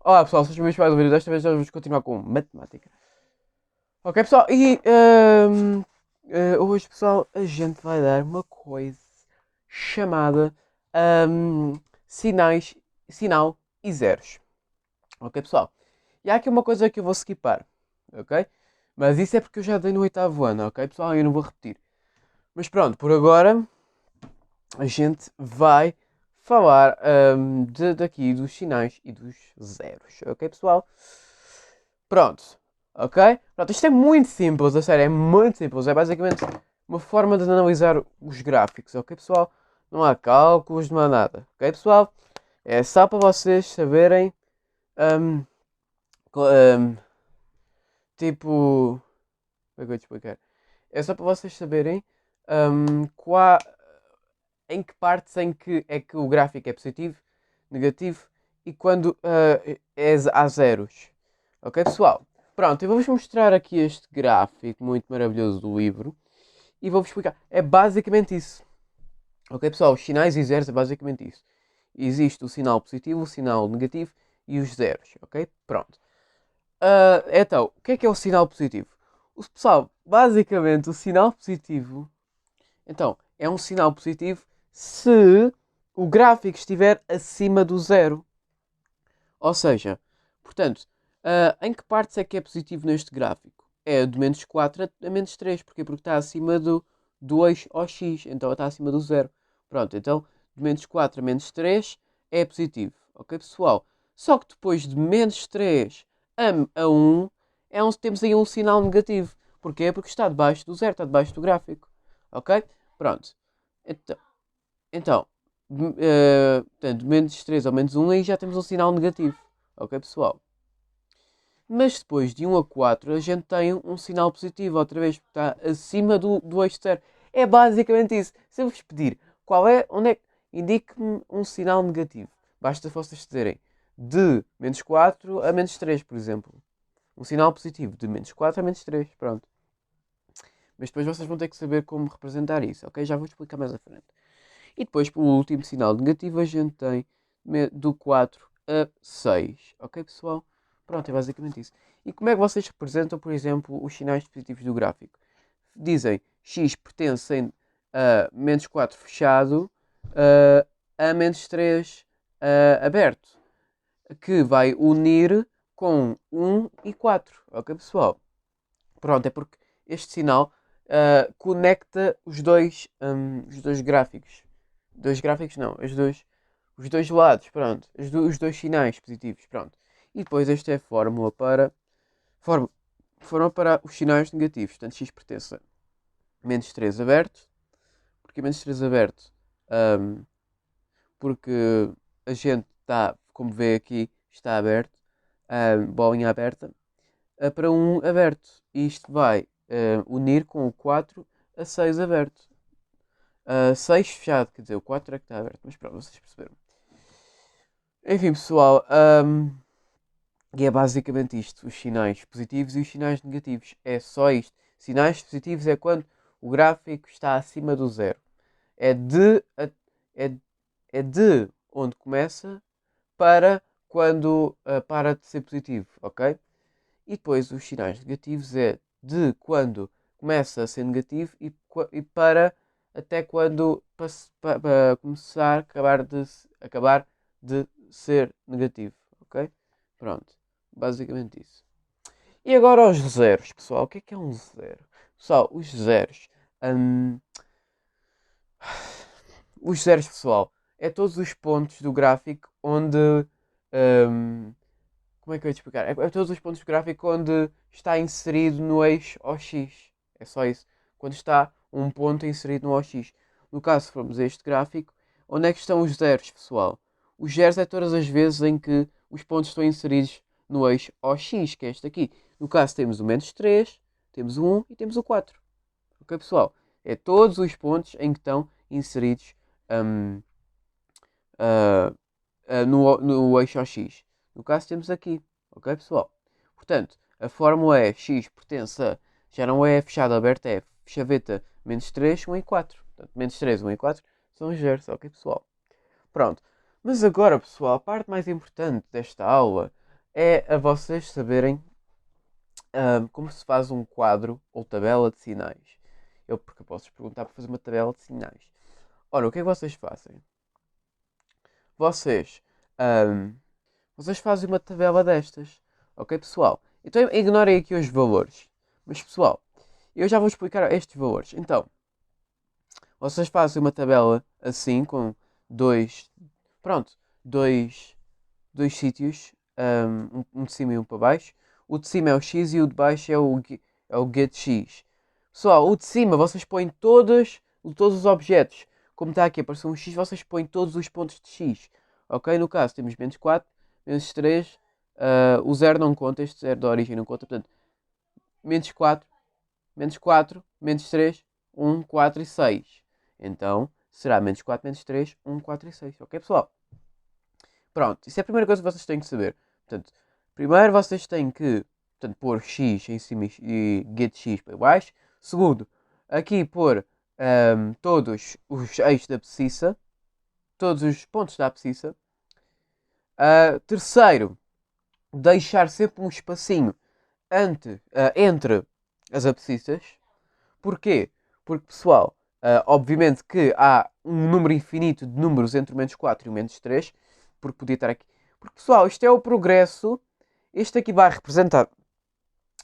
Olá pessoal, sejam bem-vindos mais um vídeo. Desta vez nós vamos continuar com matemática. Ok pessoal, e hoje pessoal a gente vai dar uma coisa chamada sinais, sinal e zeros. Ok pessoal? E há aqui uma coisa que eu vou skipar, ok? Mas isso é porque eu já dei no oitavo ano, ok pessoal? Eu não vou repetir. Mas pronto, por agora a gente vai falar daqui dos sinais e dos zeros, ok pessoal? Pronto, ok? Pronto, isto é muito simples, a sério, é muito simples. É basicamente uma forma de analisar os gráficos, ok pessoal? Não há cálculos, não há nada, ok pessoal? É só para vocês saberem, hum, hum, tipo, como é que eu vou te explicar? É só para vocês saberem qual, em que partes em que é que o gráfico é positivo, negativo e quando há zeros. Ok, pessoal? Pronto, eu vou-vos mostrar aqui este gráfico muito maravilhoso do livro e vou-vos explicar. É basicamente isso. Ok, pessoal? Os sinais e zeros é basicamente isso. Existe o sinal positivo, o sinal negativo e os zeros. Ok? Pronto. Então, o que é o sinal positivo? Pessoal, basicamente o sinal positivo então, é um sinal positivo se o gráfico estiver acima do zero. Ou seja, portanto, em que partes é que é positivo neste gráfico? É do menos 4 a menos 3. Porquê? Porque está acima do 2 ou x. Então está acima do zero. Pronto, então de menos 4 a menos 3 é positivo. Ok, pessoal? Só que depois de menos 3 a 1, temos aí um sinal negativo. Porquê? Porque está debaixo do zero, está debaixo do gráfico. Ok? Pronto. Então, então, portanto, menos 3 ou menos um aí já temos um sinal negativo. Ok, pessoal? Mas depois de 1 a 4 a gente tem um sinal positivo, outra vez, porque está acima do eixo zero. É basicamente isso. Se eu vos pedir qual é, onde é que indique-me um sinal negativo, basta vocês dizerem de menos 4 a menos 3, por exemplo. Um sinal positivo de menos 4 a menos 3, pronto. Mas depois vocês vão ter que saber como representar isso, ok? Já vou explicar mais à frente. E depois, por último sinal negativo, a gente tem do 4 a 6. Ok, pessoal? Pronto, é basicamente isso. E como é que vocês representam, por exemplo, os sinais positivos do gráfico? Dizem x pertencem a menos 4 fechado a menos 3 aberto, que vai unir com 1 e 4. Ok, pessoal? Pronto, é porque este sinal conecta os dois gráficos. Dois gráficos não, os dois lados, pronto. Os dois sinais positivos, pronto. E depois esta é a fórmula para, form- fórmula para os sinais negativos. Portanto, x pertence a menos 3 aberto. Porque menos 3 aberto? Ahm, porque a gente está, como vê aqui, está aberto. Bolinha aberta para um aberto. E isto vai unir com o 4 a 6 aberto. 6 fechado, quer dizer, o 4 é que está aberto, mas pronto, vocês perceberam. Enfim, pessoal, e é basicamente isto: os sinais positivos e os sinais negativos. É só isto. Sinais positivos é quando o gráfico está acima do zero. É de, é, é de onde começa para quando para de ser positivo, ok? E depois os sinais negativos é de quando começa a ser negativo e para até quando para começar acabar de ser negativo, ok? Pronto, basicamente isso. E agora os zeros, pessoal. O que é um zero? Pessoal, hum, os zeros, pessoal, é todos os pontos do gráfico onde hum, como é que eu ia te explicar? É todos os pontos do gráfico onde está inserido no eixo OX. É só isso. Quando está um ponto inserido no OX. No caso, se formos a este gráfico, onde é que estão os zeros, pessoal? Os zeros é todas as vezes em que os pontos estão inseridos no eixo OX, que é este aqui. No caso, temos o menos 3, temos o 1 e temos o 4. Ok, pessoal? É todos os pontos em que estão inseridos hum, ah, no eixo OX. No caso, temos aqui. Ok, pessoal? Portanto, a fórmula é x pertence a. Já não é fechado aberto, é chaveta menos 3 1 e 4. Portanto, menos 3 1 e 4 são os zeros. Ok, pessoal? Pronto. Mas agora, pessoal, a parte mais importante desta aula é a vocês saberem como se faz um quadro ou tabela de sinais. Porque eu posso-vos perguntar para fazer uma tabela de sinais. Ora, o que é que vocês fazem? Vocês, ahm, vocês fazem uma tabela destas. Ok, pessoal? Então ignorem aqui os valores. Mas, pessoal, eu já vou explicar estes valores. Então, vocês fazem uma tabela assim, com dois, pronto, dois sítios, um de cima e um para baixo. O de cima é o X e o de baixo é o get X. Pessoal, o de cima vocês põem todos os objetos. Como está aqui a aparecer um X, vocês põem todos os pontos de X. Ok? No caso temos menos 4, menos 3. O zero não conta, este zero da origem não conta. Portanto, menos 4, menos 4, menos 3, 1, 4 e 6. Então, será menos 4, menos 3, 1, 4 e 6. Ok, pessoal? Pronto, isso é a primeira coisa que vocês têm que saber. Portanto, primeiro vocês têm que pôr x em cima e get x para baixo. Segundo, aqui pôr todos os eixos da abscissa, todos os pontos da abscissa. Terceiro, deixar sempre um espacinho entre as abscissas. Porquê? Porque, pessoal, obviamente que há um número infinito de números entre o menos 4 e o menos 3, porque podia estar aqui. Porque, pessoal, isto é o progresso. Este aqui vai representar.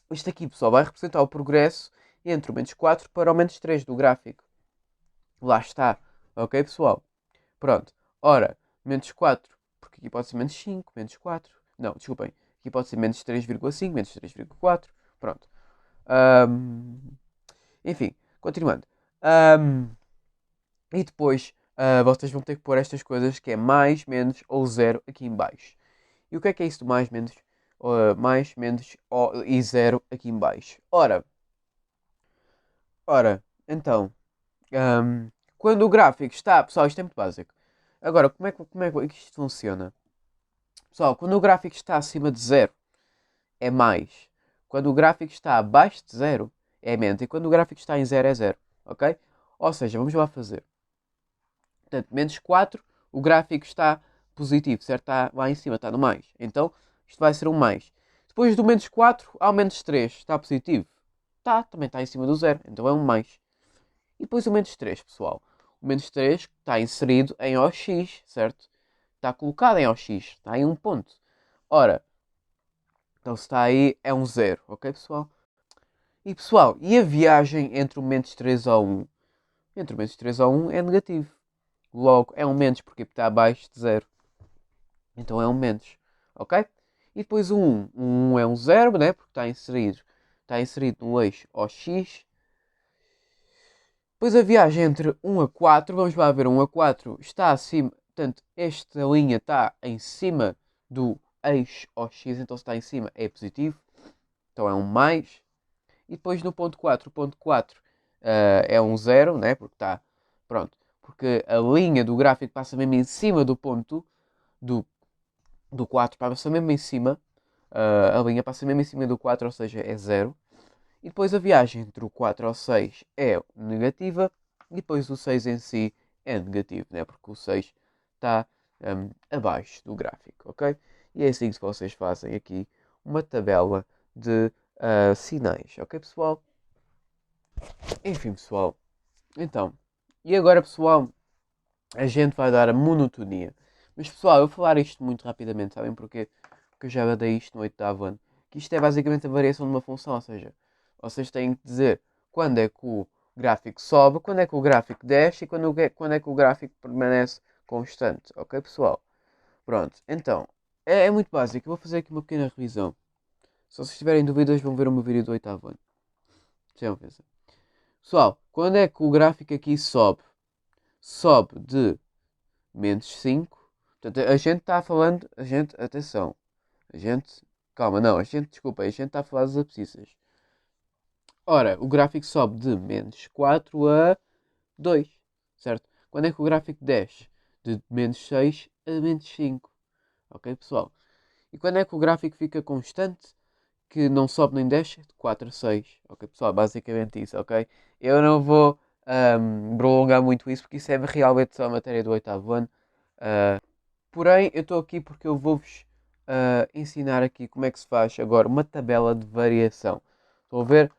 Este aqui, pessoal, vai representar o progresso entre o menos 4 para o menos 3 do gráfico. Lá está. Ok, pessoal? Pronto. Ora, menos 4, porque aqui pode ser menos 5, menos 4. Não, desculpem. Aqui pode ser menos 3,5, menos 3,4. Pronto. Enfim, continuando. E depois vocês vão ter que pôr estas coisas que é mais, menos ou zero aqui em baixo. E o que é isso do mais, menos e zero aqui em baixo? Ora, então, quando o gráfico está... Pessoal, isto é muito básico. Agora, como é que isto funciona? Pessoal, quando o gráfico está acima de zero, é mais. Quando o gráfico está abaixo de zero, é menos. E quando o gráfico está em zero, é zero. Ok? Ou seja, vamos lá fazer. Portanto, menos 4, o gráfico está positivo, certo? Está lá em cima, está no mais. Então, isto vai ser um mais. Depois do menos 4 ao menos 3, está positivo? Está, também está em cima do zero, então é um mais. E depois o menos 3, pessoal. O menos 3 está inserido em OX, certo? Está colocado em OX, está em um ponto. Ora, então se está aí, é um zero, ok, pessoal? E pessoal, e a viagem entre o menos 3 ao 1? Entre o menos 3 ao 1 é negativo. Logo, é um menos porque está abaixo de zero. Então é um menos. Ok? E depois o 1. O 1 é um zero, né? Porque está inserido no eixo OX. Depois a viagem entre 1 a 4. Vamos lá ver. 1 a 4 está acima. Portanto, esta linha está em cima do eixo OX. Então se está em cima é positivo. Então é um mais. E depois no ponto 4. O ponto 4 é um zero, né? Porque está... Pronto. Porque a linha do gráfico passa mesmo em cima do ponto do do 4 passa mesmo em cima, a linha passa mesmo em cima do 4, ou seja, é zero. E depois a viagem entre o 4 ao 6 é negativa, e depois o 6 em si é negativo, né? Porque o 6 está abaixo do gráfico, ok? E é assim que vocês fazem aqui uma tabela de sinais, ok, pessoal? Enfim, pessoal. Então, e agora, pessoal, a gente vai dar a monotonia. Mas pessoal, eu vou falar isto muito rapidamente, sabem porquê? Porque eu já dei isto no oitavo ano. Que isto é basicamente a variação de uma função, ou seja, vocês têm que dizer quando é que o gráfico sobe, quando é que o gráfico desce e quando é que o gráfico permanece constante. Ok, pessoal? Pronto, então, é muito básico. Eu vou fazer aqui uma pequena revisão. Se vocês tiverem dúvidas, vão ver o meu vídeo do oitavo ano. Sem pensar. Pessoal, quando é que o gráfico aqui sobe? Sobe de menos 5. Portanto, a gente está falando, atenção, a gente, calma, não, desculpa, a gente está a falar das abscissas. Ora, o gráfico sobe de menos 4 a 2, certo? Quando é que o gráfico desce? De menos 6 a menos 5, ok, pessoal? E quando é que o gráfico fica constante, que não sobe nem desce? De 4 a 6, ok, pessoal? Basicamente isso, ok? Eu não vou prolongar muito isso, porque isso é realmente só a matéria do oitavo ano. Porém, eu estou aqui porque eu vou-vos ensinar aqui como é que se faz agora uma tabela de variação. Estão a ver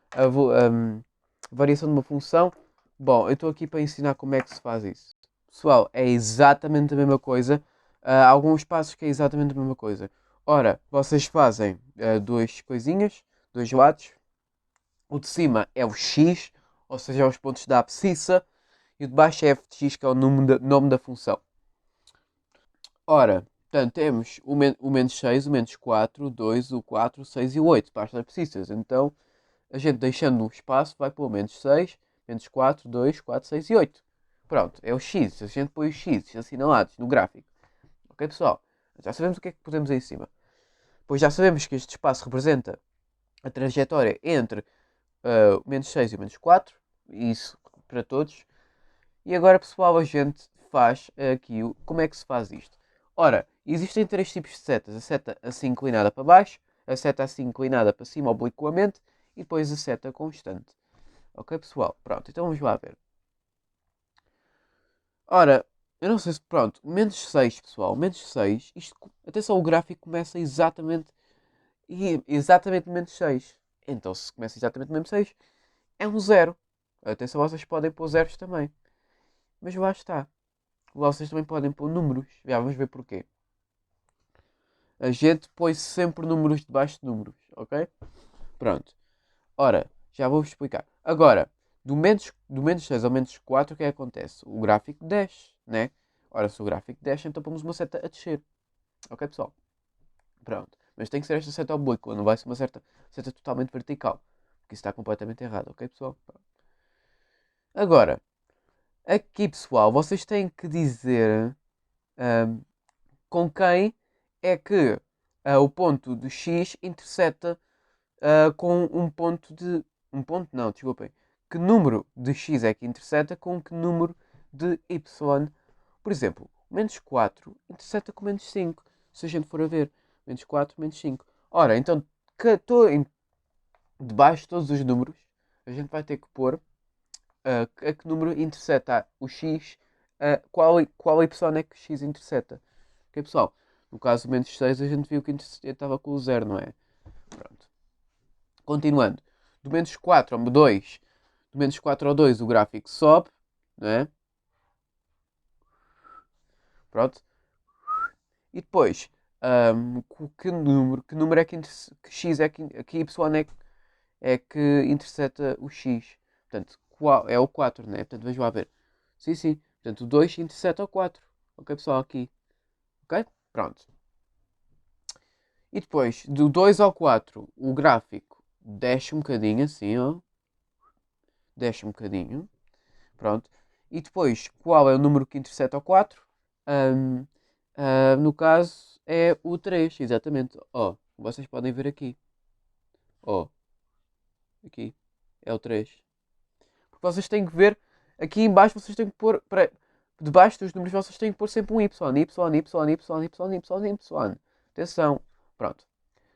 variação de uma função? Bom, eu estou aqui para ensinar como é que se faz isso. Pessoal, é exatamente a mesma coisa. Há alguns passos que é exatamente a mesma coisa. Ora, vocês fazem duas coisinhas, dois lados. O de cima é o x, ou seja, é os pontos da abscissa. E o de baixo é f de x, que é o nome da função. Ora, portanto, temos o menos 6, o menos 4, o 2, o 4, o 6 e o 8, para as abscissas. Então, a gente deixando um espaço vai para o menos 6, menos 4, 2, 4, 6 e 8. Pronto, é o x. A gente põe os x assinalados no gráfico. Ok, pessoal? Já sabemos o que é que podemos aí em cima. Pois já sabemos que este espaço representa a trajetória entre o menos 6 e o menos 4. Isso para todos. E agora, pessoal, a gente faz aqui como é que se faz isto. Ora, existem três tipos de setas. A seta assim inclinada para baixo, a seta assim inclinada para cima obliquamente e depois a seta constante. Ok, pessoal? Pronto, então vamos lá ver. Ora, eu não sei se... Pronto, menos 6, pessoal. Menos 6. Isto, atenção, o gráfico começa exatamente menos 6. Então, se começa exatamente menos 6, é um zero. Atenção, vocês podem pôr zeros também. Mas lá está. Vocês também podem pôr números. Já vamos ver porquê. A gente põe sempre números debaixo de números, ok? Pronto. Ora, já vou-vos explicar. Agora, do menos 6 ao menos 4, o que é que acontece? O gráfico desce, né? Ora, se o gráfico desce, então pomos uma seta a descer. Ok, pessoal? Pronto. Mas tem que ser esta seta oblíqua, não vai ser uma seta totalmente vertical. Porque isso está completamente errado, ok, pessoal? Pronto. Agora, aqui, pessoal, vocês têm que dizer ahm, com quem é que o ponto do x interseta com um ponto de. Um ponto não, desculpem. Que número de x é que interseta com que número de y? Por exemplo, menos 4 interseta com menos 5. Se a gente for a ver, menos 4, menos 5. Ora, então, debaixo de todos os números, a gente vai ter que pôr a que número interseta o x, qual y é que x interseta. Ok, pessoal? No caso, menos 6, a gente viu que intersectava com o zero, não é? Pronto. Continuando. Do menos 4 ao 2, do menos 4 ao 2 o gráfico sobe, não é? Pronto. E depois, que número é que x é que y é que interseta o x? Portanto, qual é o 4, né? Portanto, vejam lá ver. Sim, sim. Portanto, o 2 interseta o 4. Ok, pessoal, aqui. Ok? Pronto. E depois, do 2 ao 4, o gráfico desce um bocadinho, assim, ó. Desce um bocadinho. Pronto. E depois, qual é o número que interseta o 4? Ahm, no caso, é o 3, exatamente. Ó, vocês podem ver aqui. Ó, aqui. É o 3. Porque vocês têm que ver, aqui em baixo vocês têm que pôr, debaixo dos números vocês têm que pôr sempre um Y. Y. Atenção. Pronto.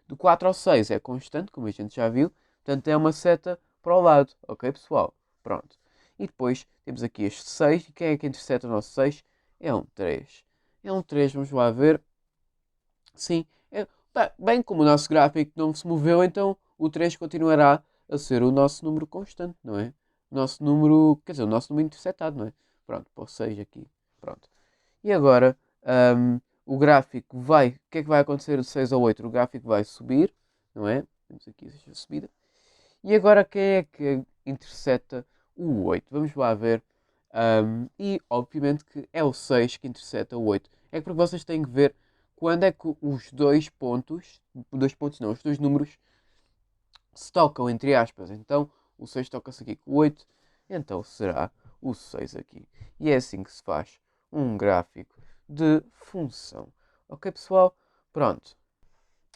Do 4 ao 6 é constante, como a gente já viu. Portanto, é uma seta para o lado. Ok, pessoal? Pronto. E depois temos aqui este 6. E quem é que interseta o nosso 6? É um 3. É um 3, vamos lá ver. Sim. Bem, como o nosso gráfico não se moveu, então o 3 continuará a ser o nosso número constante, não é? O nosso número, quer dizer, o nosso número intersetado, não é? Pronto, para o 6 aqui. Pronto. E agora, o gráfico vai. O que é que vai acontecer do 6 ao 8? O gráfico vai subir, não é? Temos aqui a subida. E agora, quem é que interseta o 8? Vamos lá ver. E, obviamente, que é o 6 que interseta o 8. É porque vocês têm que ver quando é que os dois pontos não, os dois números se tocam, entre aspas. Então, o 6 toca-se aqui com o 8, então será o 6 aqui. E é assim que se faz um gráfico de função. Ok, pessoal? Pronto.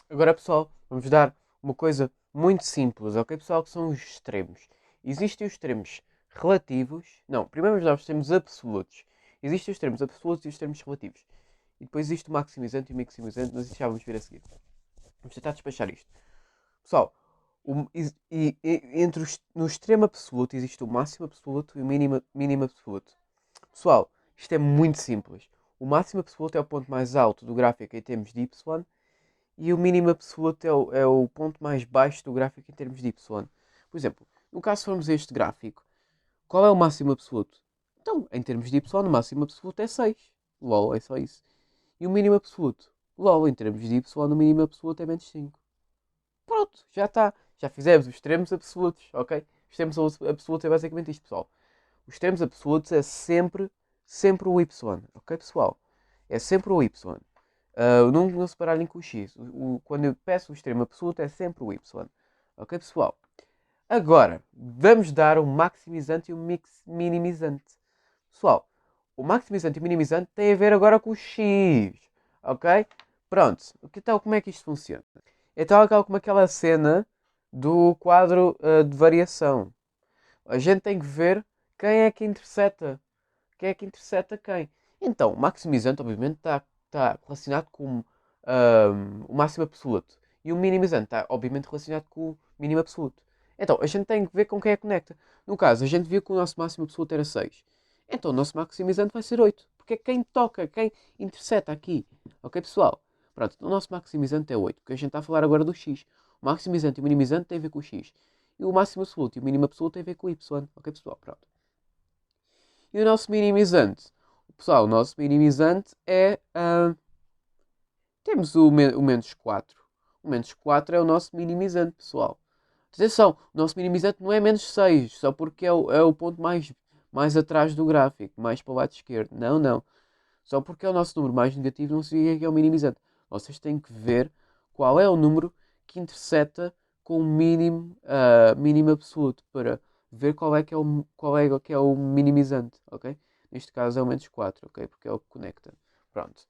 Agora, pessoal, vamos dar uma coisa muito simples, ok, pessoal? Que são os extremos. Existem os extremos relativos. Não, primeiro vamos dar os extremos absolutos. Existem os extremos absolutos e os extremos relativos. E depois existe o maximizante e o maximizante, mas isso já vamos ver a seguir. Vamos tentar despachar isto. Pessoal, no extremo absoluto existe o máximo absoluto e o mínimo absoluto. Pessoal, isto é muito simples. O máximo absoluto é o ponto mais alto do gráfico em termos de y e o mínimo absoluto é o ponto mais baixo do gráfico em termos de y. Por exemplo, no caso se formos a este gráfico, qual é o máximo absoluto? Então, em termos de y, o máximo absoluto é 6. LOL, é só isso. E o mínimo absoluto? LOL, em termos de y, o mínimo absoluto é menos 5. Pronto, já está. Já fizemos os extremos absolutos, ok? Os extremos absolutos é basicamente isto, pessoal. Os extremos absolutos é sempre o y, ok, pessoal? É sempre o y. Não se pararem com o x. Quando eu peço o extremo absoluto é sempre o y. Ok, pessoal? Agora, vamos dar o maximizante e o minimizante. Pessoal, o maximizante e o minimizante têm a ver agora com o x. Ok? Pronto. Então, como é que isto funciona? É tal como aquela cena do quadro de variação. A gente tem que ver quem é que interseta. Quem é que interseta quem. Então, o maximizante, obviamente, está relacionado com o máximo absoluto. E o minimizante está, obviamente, relacionado com o mínimo absoluto. Então, a gente tem que ver com quem é que conecta. No caso, a gente viu que o nosso máximo absoluto era 6. Então, o nosso maximizante vai ser 8. Porque é quem toca, quem interseta aqui. Ok, pessoal? Pronto, o nosso maximizante é 8. Porque a gente está a falar agora do x. O maximizante e o minimizante têm a ver com o x. E o máximo absoluto e o mínimo absoluto têm a ver com o y. Ok, pessoal? Pronto. E o nosso minimizante? Pessoal, o nosso minimizante é. Temos o menos 4. O menos 4 é o nosso minimizante, pessoal. Atenção, o nosso minimizante não é menos 6, só porque é o ponto mais atrás do gráfico, mais para o lado esquerdo. Não, não. Só porque é o nosso número mais negativo não significa que é o minimizante. Vocês têm que ver qual é o número que interseta com o mínimo absoluto para ver qual é que é o minimizante, ok? Neste caso é o menos 4, ok? Porque é o que conecta. Pronto.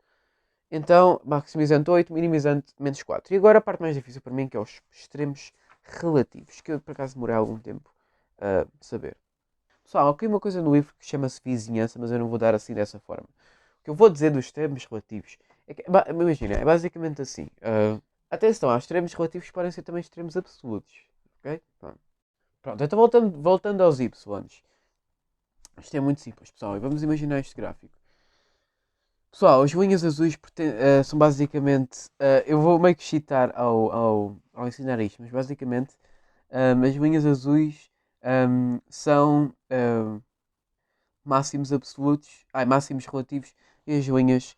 Então, maximizante 8, minimizante menos 4. E agora a parte mais difícil para mim, que é os extremos relativos, que eu por acaso demorei algum tempo a saber. Pessoal, aqui uma coisa no livro que chama-se vizinhança, mas eu não vou dar assim dessa forma. O que eu vou dizer dos extremos relativos é que, imagina, é basicamente assim. Atenção, há extremos relativos que podem ser também extremos absolutos. Ok? Pronto, então voltando aos y. Isto é muito simples, pessoal. E vamos imaginar este gráfico. Pessoal, as linhas azuis são basicamente. Eu vou meio que citar ao ensinar isto, mas basicamente as linhas azuis são máximos absolutos, máximos relativos, e as linhas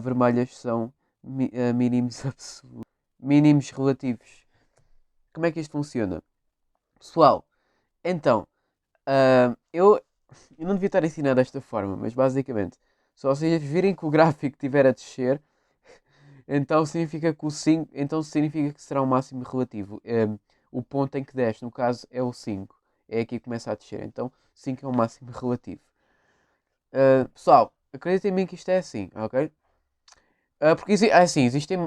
vermelhas são mínimos absolutos, mínimos relativos. Como é que isto funciona? Pessoal, então, eu não devia estar a ensinar desta forma, mas basicamente, se vocês virem que o gráfico estiver a descer, então significa que o 5, então significa que será um máximo relativo. O ponto em que desce, no caso, é o 5. É aqui que começa a descer. Então, 5 é um máximo relativo. Pessoal, acreditem em mim que isto é assim, ok? Porque assim, existem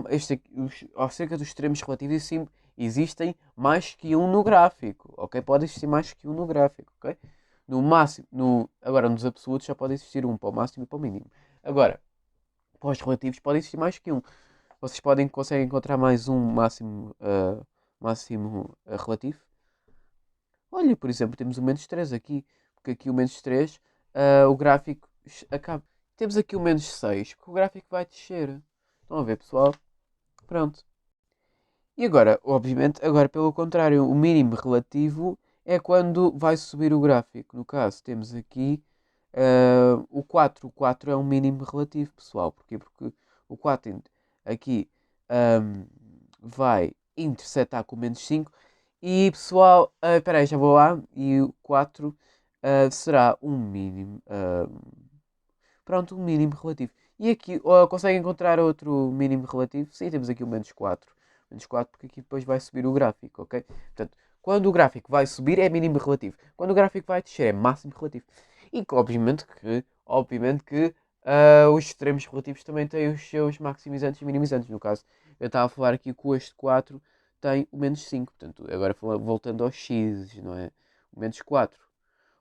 acerca dos extremos relativos, existem mais que um no gráfico, ok? Pode existir mais que um no gráfico, ok? No máximo, agora nos absolutos só pode existir um para o máximo e para o mínimo. Agora, para os relativos pode existir mais que um. Vocês conseguem encontrar mais um máximo relativo? Olha, por exemplo, temos o menos 3 aqui, porque aqui o menos 3, o gráfico acaba. Temos aqui o menos 6, porque o gráfico vai descer. Estão a ver, pessoal? Pronto. E agora, obviamente, agora pelo contrário, o mínimo relativo é quando vai subir o gráfico. No caso, temos aqui o 4. O 4 é um mínimo relativo, pessoal. Porquê? Porque o 4 aqui vai intersetar com o menos 5. E, pessoal, espera aí, já vou lá. E o 4 será um mínimo. Pronto, um mínimo relativo. E aqui, consegue encontrar outro mínimo relativo? Sim, temos aqui o menos 4. Menos 4 porque aqui depois vai subir o gráfico, ok? Portanto, quando o gráfico vai subir é mínimo relativo. Quando o gráfico vai descer é máximo relativo. E obviamente que os extremos relativos também têm os seus maximizantes e minimizantes. No caso, eu estava a falar aqui que este 4 tem o menos 5. Portanto, agora voltando aos x, não é? O menos 4.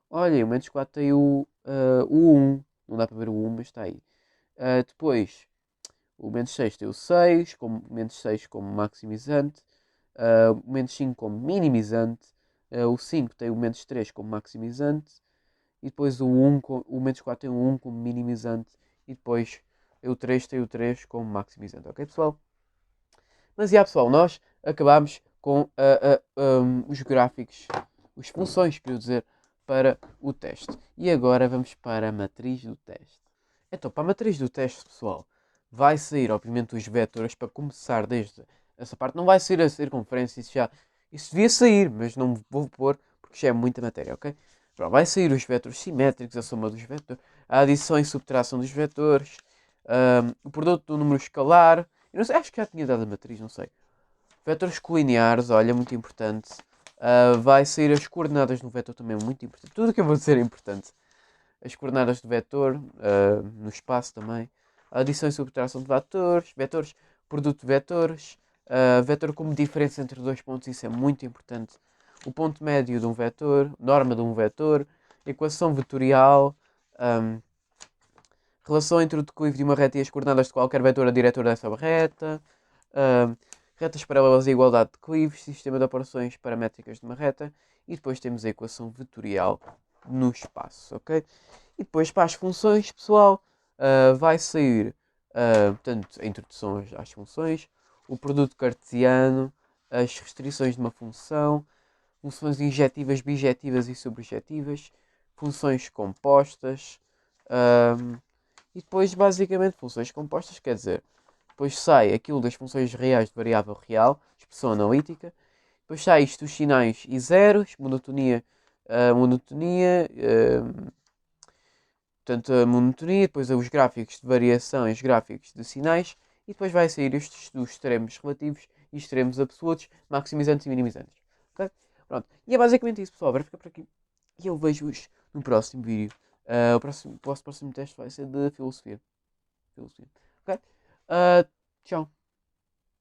Olha, o menos 4 tem o 1. Não dá para ver o 1, mas está aí. Depois, o menos 6 tem o 6, menos 6 como maximizante. O menos 5 como minimizante. O 5 tem o menos 3 como maximizante. E depois o menos 4 tem o 1 como minimizante. E depois o 3 tem o 3 como maximizante. Ok, pessoal? Mas, já pessoal, nós acabámos com os gráficos, as funções, quero dizer, para o teste. E agora vamos para a matriz do teste. Então, para a matriz do teste, pessoal, vai sair, obviamente, os vetores para começar desde essa parte. Não vai sair a circunferência, isso devia sair, mas não vou pôr porque já é muita matéria, ok? Pronto, vai sair os vetores simétricos, a soma dos vetores, a adição e subtração dos vetores, o produto do número escalar. Eu não sei, acho que já tinha dado a matriz, não sei. Vetores colineares, olha, muito importante. Vai sair as coordenadas no vetor também, muito importante. Tudo o que eu vou dizer é importante. As coordenadas do vetor, no espaço também. A adição e subtração de vetores, produto de vetores, vetor como diferença entre dois pontos, isso é muito importante. O ponto médio de um vetor, norma de um vetor, equação vetorial, um, relação entre o declive de uma reta e as coordenadas de qualquer vetor a diretor dessa reta, retas paralelas e igualdade de declives, sistema de operações paramétricas de uma reta, e depois temos a equação vetorial no espaço, ok? E depois para as funções, pessoal, vai sair, portanto, a introdução às funções, o produto cartesiano, as restrições de uma função, funções injetivas, bijetivas e subjetivas, funções compostas, e depois, basicamente, funções compostas, quer dizer, depois sai aquilo das funções reais de variável real, expressão analítica, depois sai isto dos sinais e zeros, monotonia, monotonia, portanto, a monotonia, depois os gráficos de variação e os gráficos de sinais, e depois vai sair estes dos extremos relativos e extremos absolutos, maximizantes e minimizantes. Ok? Pronto. E é basicamente isso, pessoal. Agora fica por aqui. E eu vejo-vos no próximo vídeo. O vosso próximo teste vai ser de filosofia. Ok? Tchau.